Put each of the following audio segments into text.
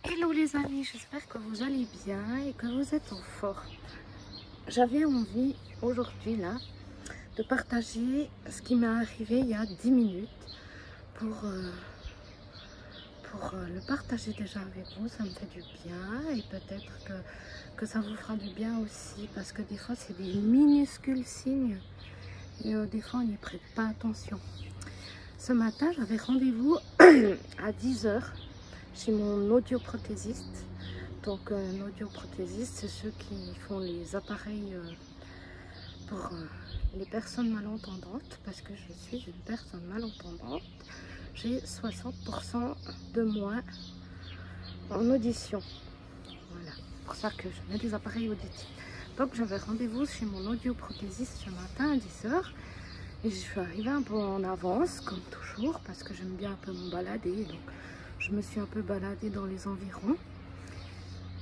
Hello les amis, j'espère que vous allez bien et que vous êtes en forme. J'avais envie aujourd'hui là de partager ce qui m'est arrivé il y a 10 minutes pour le partager déjà avec vous. Ça me fait du bien et peut-être que ça vous fera du bien aussi, parce que des fois c'est des minuscules signes et des fois on n'y prête pas attention. Ce matin j'avais rendez-vous à 10 h chez mon audioprothésiste. Donc un audioprothésiste, c'est ceux qui font les appareils pour les personnes malentendantes, parce que je suis une personne malentendante. J'ai 60% de moins en audition. Voilà, c'est pour ça que je mets des appareils auditifs. Donc j'avais rendez-vous chez mon audioprothésiste ce matin à 10 h et je suis arrivée un peu en avance comme toujours, parce que j'aime bien un peu me balader. Donc je me suis un peu baladée dans les environs.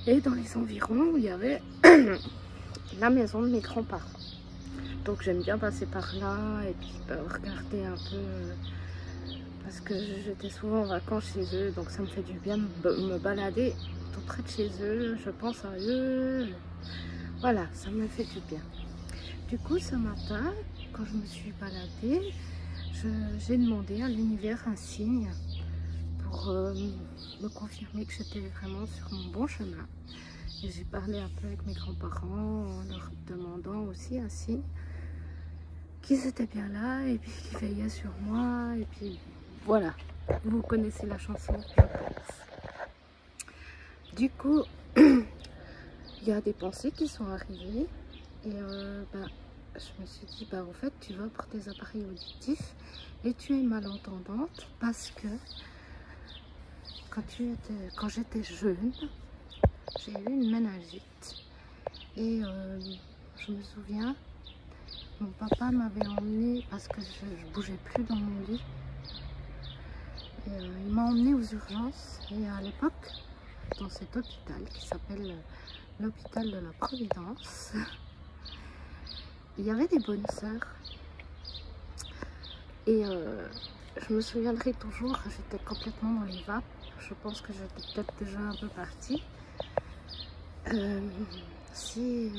Et dans les environs, il y avait la maison de mes grands-parents. Donc j'aime bien passer par là et puis regarder un peu, parce que j'étais souvent en vacances chez eux, donc ça me fait du bien de me balader tout près de chez eux. Je pense à eux. Voilà, ça me fait du bien. Du coup, ce matin, quand je me suis baladée, j'ai demandé à l'univers un signe pour me confirmer que j'étais vraiment sur mon bon chemin. Et j'ai parlé un peu avec mes grands-parents en leur demandant aussi un signe, qu'ils étaient bien là et puis qu'ils veillaient sur moi. Et puis voilà, vous connaissez la chanson, je pense. Du coup, il y a des pensées qui sont arrivées et je me suis dit, en fait tu vas pour tes appareils auditifs et tu es malentendante parce que quand j'étais jeune, j'ai eu une méningite et je me souviens, mon papa m'avait emmenée parce que je bougeais plus dans mon lit. Et, il m'a emmenée aux urgences et à l'époque, dans cet hôpital qui s'appelle l'hôpital de la Providence, il y avait des bonnes sœurs. Et je me souviendrai toujours, j'étais complètement dans les vapes. Je pense que j'étais peut-être déjà un peu partie. Ces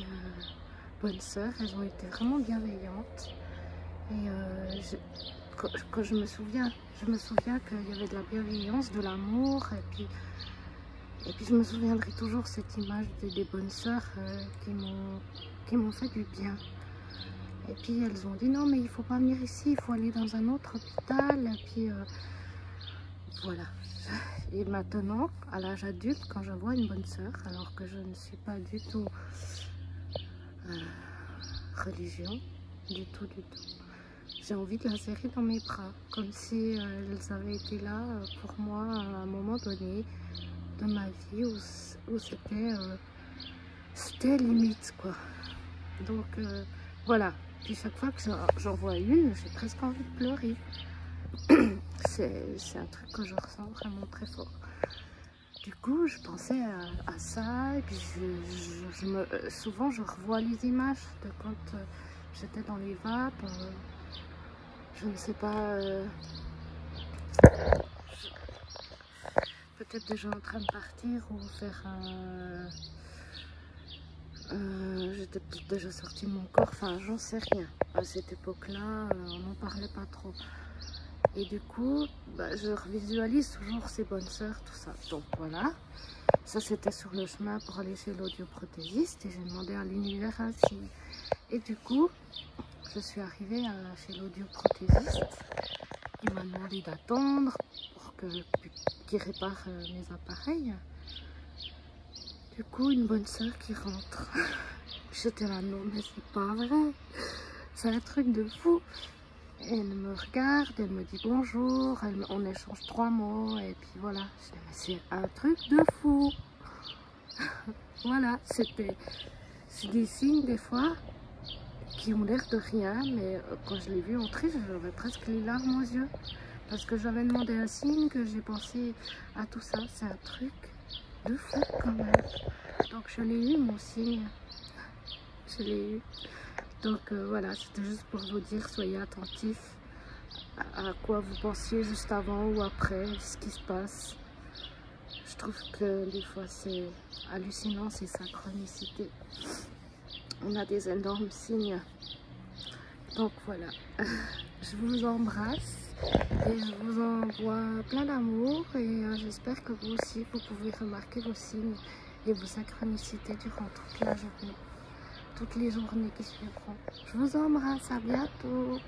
bonnes sœurs, elles ont été vraiment bienveillantes. Et quand je me souviens qu'il y avait de la bienveillance, de l'amour, et puis je me souviendrai toujours cette image des bonnes sœurs qui m'ont fait du bien. Et puis elles ont dit non, mais il faut pas venir ici, il faut aller dans un autre hôpital. Et puis voilà. Et maintenant, à l'âge adulte, quand je vois une bonne sœur, alors que je ne suis pas du tout religion, du tout, j'ai envie de la serrer dans mes bras, comme si elles avaient été là pour moi à un moment donné de ma vie où c'était limite, quoi. Donc voilà. Puis chaque fois que j'en vois une, j'ai presque envie de pleurer. C'est un truc que je ressens vraiment très fort. Du coup, je pensais à ça, et puis souvent je revois les images de quand j'étais dans les vapes. Je ne sais pas, peut-être déjà en train de partir ou faire un... j'étais peut-être déjà sortie de mon corps, enfin j'en sais rien. À cette époque-là, on n'en parlait pas trop. Et du coup, je revisualise toujours ces bonnes sœurs, tout ça. Donc voilà, ça c'était sur le chemin pour aller chez l'audioprothésiste et j'ai demandé à l'univers un signe. Et du coup, je suis arrivée chez l'audioprothésiste. Il m'a demandé d'attendre pour qu'il répare mes appareils. Du coup, une bonne sœur qui rentre. J'étais là, non mais c'est pas vrai, c'est un truc de fou. Elle me regarde, elle me dit bonjour, on échange 3 mots et puis voilà. Je dis, mais c'est un truc de fou. Voilà, c'est des signes des fois qui ont l'air de rien, mais quand je l'ai vu entrer, j'avais presque les larmes aux yeux. Parce que j'avais demandé un signe, que j'ai pensé à tout ça. C'est un truc de fou quand même. Donc je l'ai eu, mon signe. Je l'ai eu. Donc voilà, c'était juste pour vous dire, soyez attentifs à quoi vous pensiez juste avant ou après, ce qui se passe. trouve que des fois c'est hallucinant, ces synchronicités. On a des énormes signes. Donc voilà, je vous embrasse et je vous envoie plein d'amour et j'espère que vous aussi vous pouvez remarquer vos signes et vos synchronicités durant toute la journée, toutes les journées qui suivront. Je vous embrasse, à bientôt.